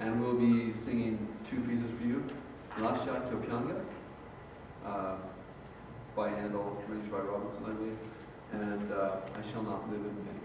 and we'll be singing two pieces for you. Lascia che pianga, by Handel, arranged by Robinson, I believe, and I Shall Not Live in Vain.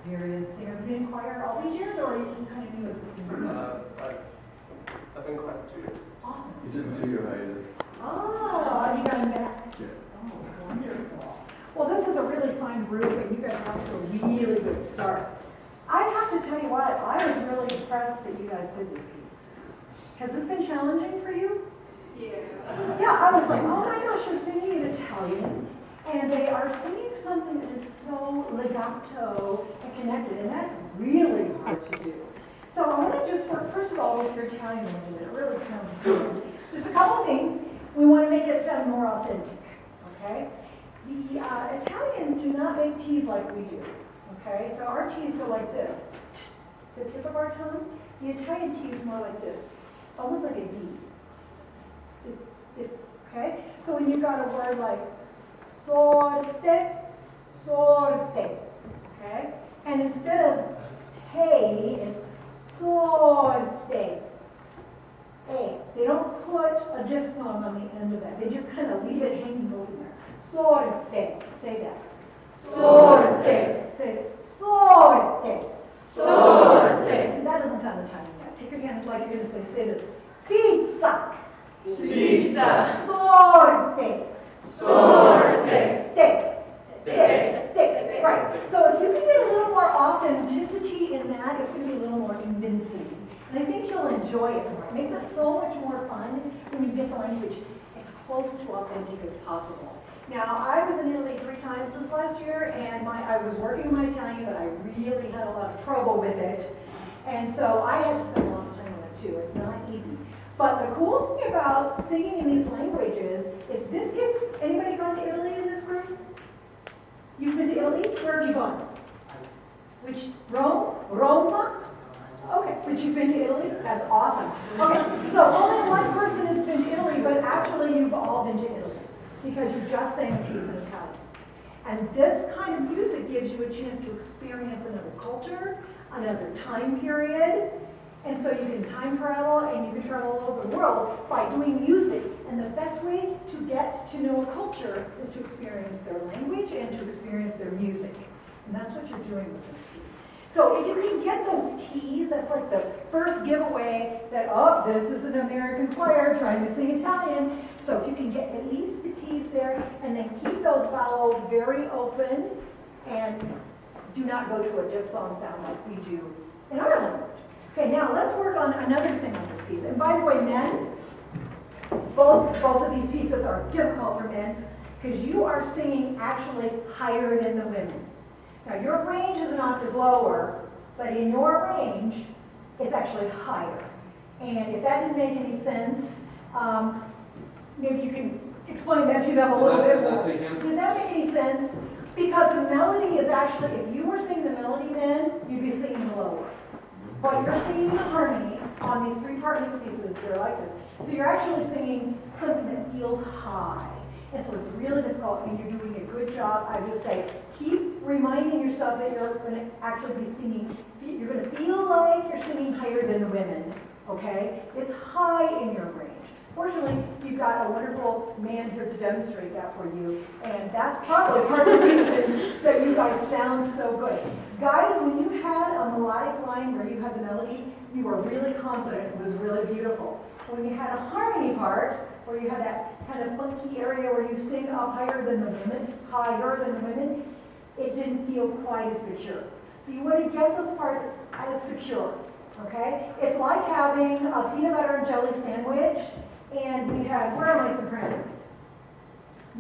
experienced singer. Have you been in choir all these years, or are you kind of new as a singer? I've been quiet for 2 years. Awesome. You took a 2-year hiatus. Oh, you got him back? Yeah. Oh, wonderful. Well, this is a really fine group, and you guys got to a really good start. I have to tell you what, I was really impressed that you guys did this piece. Has this been challenging for you? Yeah. Yeah, I was like, oh my gosh, they're singing in Italian, and they are singing something that is so legato and connected, and that's really hard to do. So I want to just work, first of all, with your Italian language. It really sounds good. Just a couple of things. We want to make it sound more authentic, okay? The Italians do not make T's like we do, okay? So our T's go like this. The tip of our tongue. The Italian T is more like this, almost like a D. Okay? So when you've got a word like sorte, sorte, okay? And instead of te, it's sorte. A. They don't put a diphthong on the end of that. They just kind of leave it hanging over there. Sorte. Say that. Sorte. Say sorte. Sorte. That doesn't sound Italian yet. Take your hand like you're going to say this. Pizza. Pizza. Sorte. Sorte. Right. So if you can get a little more authenticity in that, it's going to be a little more convincing. And I think you'll enjoy it more. It makes it so much more fun when you get the language as close to authentic as possible. Now, I was in Italy 3 times this last year, and I was working my Italian, but I really had a lot of trouble with it. And so I had to spend a lot of time on it too. It's not easy. But the cool thing about singing in these languages is anybody gone to Italy in this group? You've been to Italy? Where have you gone? Which, Rome? Roma? Okay, but you've been to Italy? That's awesome. Okay, so only one person has been to Italy, but actually you've all been to Italy because you just sang a piece in Italian. And this kind of music gives you a chance to experience another culture, another time period, and so you can time travel and you can travel all over the world by doing music. And the best way to get to know a culture is to experience their language and to experience their music. And that's what you're doing with this piece. So if you can get those T's, that's like the first giveaway that, oh, this is an American choir trying to sing Italian. So if you can get at least the T's there, and then keep those vowels very open, and do not go to a diphthong sound like we do in our language. Okay, now let's work on another thing on this piece. And by the way, men, both of these pieces are difficult for men, because you are singing actually higher than the women. Now, your range is an octave lower, but in your range, it's actually higher. And if that didn't make any sense, maybe you can explain that to them a little bit more. Did that make any sense? Because the melody is actually, if you were singing the melody then, you'd be singing lower. But you're singing the harmony on these 3-part mix pieces, they're like this. So you're actually singing something that feels high. And so it's really difficult, and you're doing a good job. I would say keep reminding yourself that you're going to actually be singing, you're going to feel like you're singing higher than the women, okay? It's high in your range. Fortunately, you've got a wonderful man here to demonstrate that for you, and that's probably part of the reason that you guys sound so good. Guys, when you had a melodic line where you had the melody, you were really confident. It was really beautiful. When you had a harmony part, where you had that kind of funky area where you sing up higher than the women, it didn't feel quite as secure. So you want to get those parts as secure, okay? It's like having a peanut butter and jelly sandwich, and we had, where are my sopranos?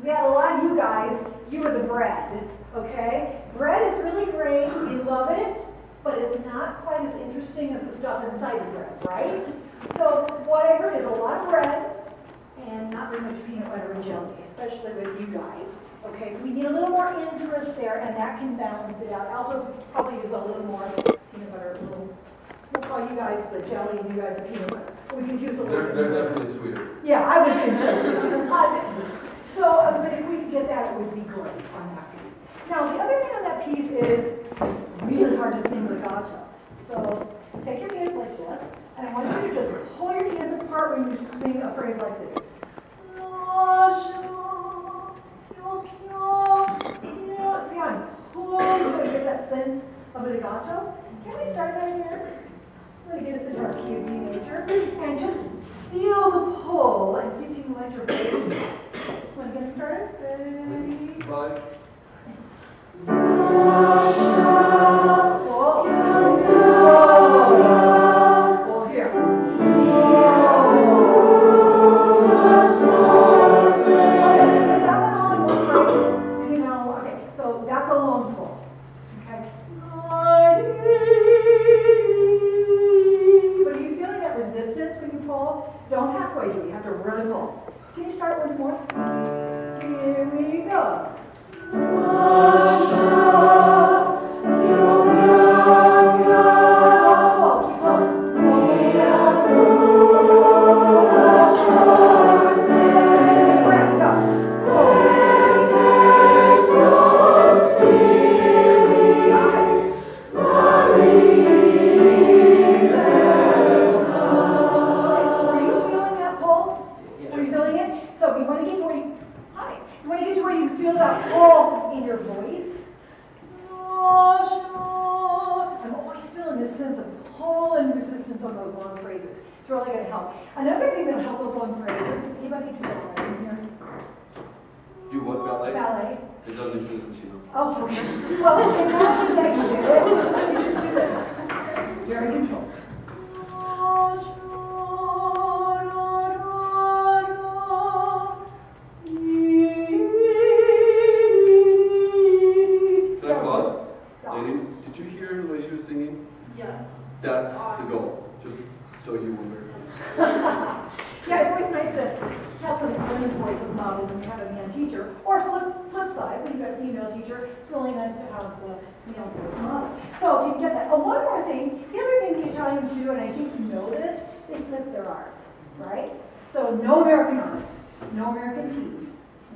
We had a lot of you guys, you were the bread, okay? Bread is really great, we love it, but it's not quite as interesting as the stuff inside the bread, right? So what I heard is a lot of bread, and not very much peanut butter and jelly, especially with you guys. Okay, so we need a little more interest there, and that can balance it out. Altos probably use a little more peanut butter, we'll call you guys the jelly and you guys the peanut butter. We could use a little bit. They're definitely sweeter. Yeah, I would think so too. But if we could get that, it would be great on that piece. Now, the other thing on that piece is it's really hard to sing legato. So take your hands like this, and I want you to just pull your hands apart when you sing a phrase like this. See, I'm pulling so you get that sense of the legato. Can we start that again? I'm going to get us into our key of D major. And just feel the pull and see if you can let your voice. Want to get it started? Ready? 5. Well, here. Is that one all in one phrase? You know, okay, so that's a long pull. Okay. But are you feeling that resistance when you pull? Don't halfway do it, you have to really pull. Can you start once more? Here we go. Another thing that'll help those long phrases, anybody do ballet in here? Do what, ballet? Ballet. It doesn't exist in Chino. Oh, okay. Well, imagine that you did it. You just do this. Very controlled. Can I pause? Ladies, did you hear the way she was singing? Yes. That's the goal, just so you wonder. Yeah, it's always nice to have some women's voices modeled when you have a man teacher. Or flip side, when you've got a female teacher, it's really nice to have the male voice model. So if you can get that. Oh, one more thing. The other thing the Italians do, and I think you know this, they flip their R's, right? So no American R's, no American T's,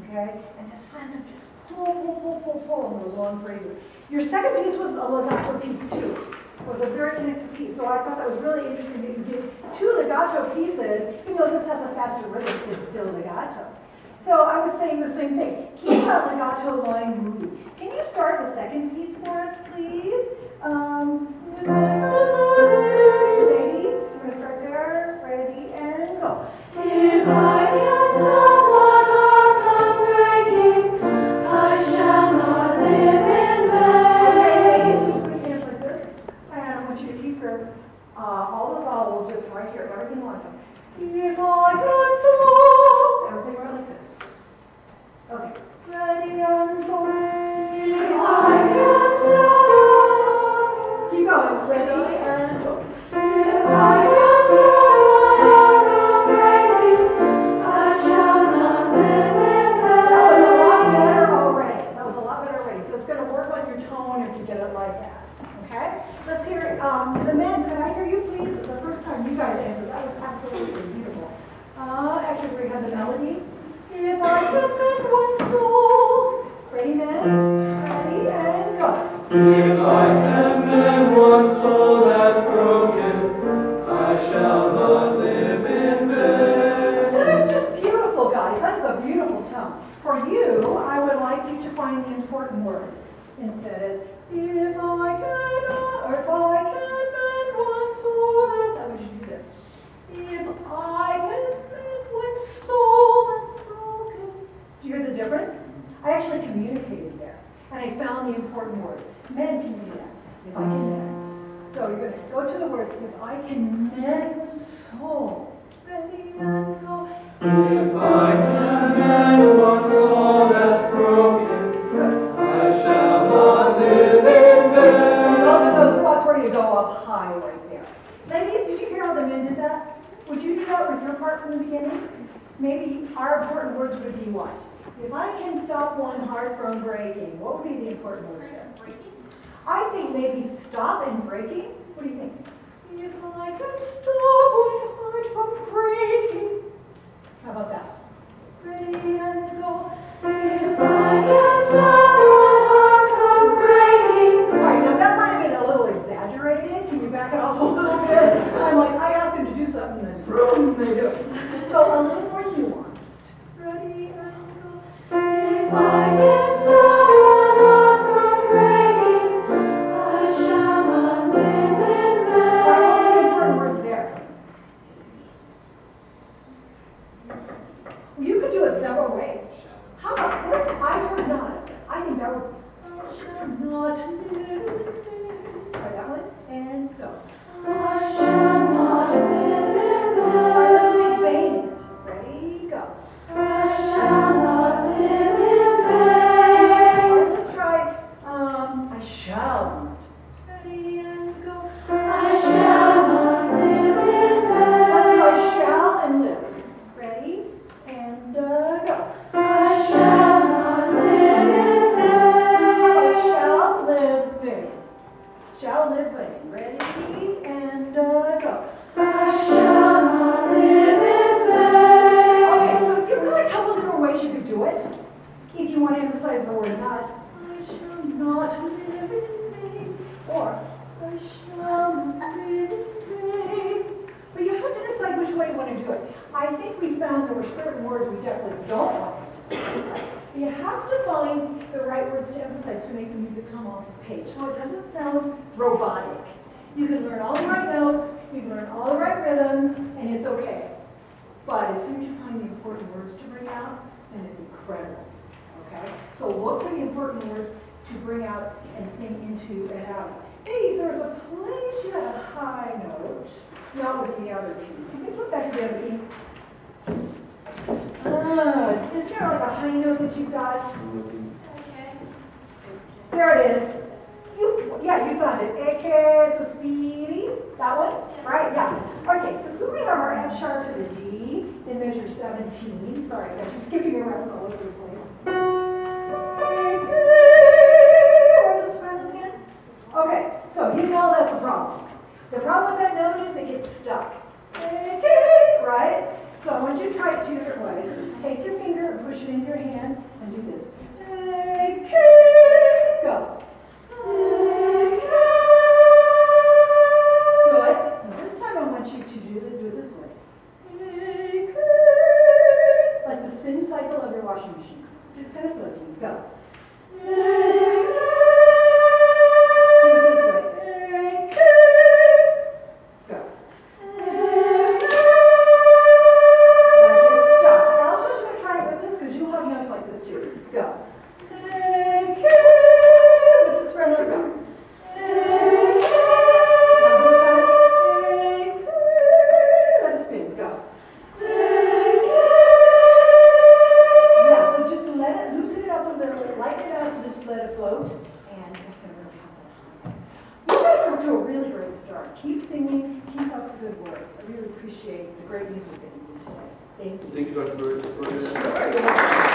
okay? And this sense of just pull in those long phrases. Your second piece was a legato piece too. It was a very connected piece. So I thought that was really interesting that you did 2 legato pieces, even though this has a faster rhythm, it's still legato. So I was saying the same thing. Keep that legato line moving. Can you start the second piece for us, please? Ladies, we're going to start there. Ready, and go. If I get someone heart from breaking, I shall not live in vain. Okay, ladies, put your hands like this. And I want you to keep your, all the vowels just right here, everything like them. If I get someone, everything right like this. Okay, ready, and go. If I get someone, Keep going. Ready, and go. if I get someone heart from breaking, I shall not live in That was a lot vain. better already. That was a lot better already. So it's going to work on your tone if you get it like that. Okay? Let's hear it. The men, could I hear you please? The first time you guys answered, that was absolutely beautiful. Actually, we had the melody. If I can mend one soul. Ready, men? Ready, and go. If I can mend one soul that's broken, I shall not live in vain. That is just beautiful, guys. That is a beautiful tone. For you, I would like you to find the important words instead of if I can, or if I can mend one soul. That's how you do this. If I can mend one soul that's broken. Do you hear the difference? I actually communicated there, and I found the important words. Men can do that. If I can mend. So you're going to go to the words. If I can mend one soul. Ready, and go. If I can mend one soul that's broken, I shall not live in vain. Those are those spots where you go up high right there. Ladies, did you hear how the men did that? Would you do that with your part from the beginning? Maybe our important words would be what? If I can stop one heart from breaking, what would be the important words there? I think maybe stop and breaking. What do you think? If I can stop one heart from breaking. How about that? Ready and go. If I get someone heart from breaking, All right, now that might have been a little exaggerated. Can you back it up a little bit? I'm like, I asked them to do something, and then boom, they do it. So a little more nuanced. Ready and go. if I get someone heart from breaking, I shall shall live in. Ready, and go. I shall not live in vain. Okay, so you've got a couple different ways you could do it. If you want to emphasize the word not, I shall not live in vain, or I shall not live in vain. But you have to decide which way you want to do it. I think we found there were certain words we definitely don't want to emphasize. You have to find the right words to emphasize to make the music come off the page, so it doesn't sound robotic. You can learn all the right notes, you can learn all the right rhythms, and it's okay. But as soon as you find the important words to bring out, then it's incredible. Okay? So look for the important words to bring out and sing into and out. Hey, so there's a place you had a high note. That was the other piece. You can flip back to the other piece. Is there like a high note that you've got? I'm looking. There it is. You found it. Eke sospiri. That one? Right? Yeah. Okay, so could we have our F sharp to the D in measure 17? Sorry, I got you skipping around all over the place. Where are the sopranos again? Okay, so you know that's the problem. The problem with that note is it gets stuck. Right? So I want you to try it 2 different ways. Take your finger and push it into your hand and do this. Go. Good. Now this time I want you to do it this way. Like the spin cycle of your washing machine. Just kind of floating. Go. Do it this way. Go. Now get stuck. Now I was going to try it with this because you'll have notes like this too. Go. With the sopranos, go. Let it spin. Go. Yeah, so just let it, loosen it up a little, lighten it up, and just let it float, and it's going to really help that. You guys are off to a really great start. Keep singing, keep up the good work. I really appreciate the great music that you did today. Thank you. Thank you, Dr. Bird. Sure.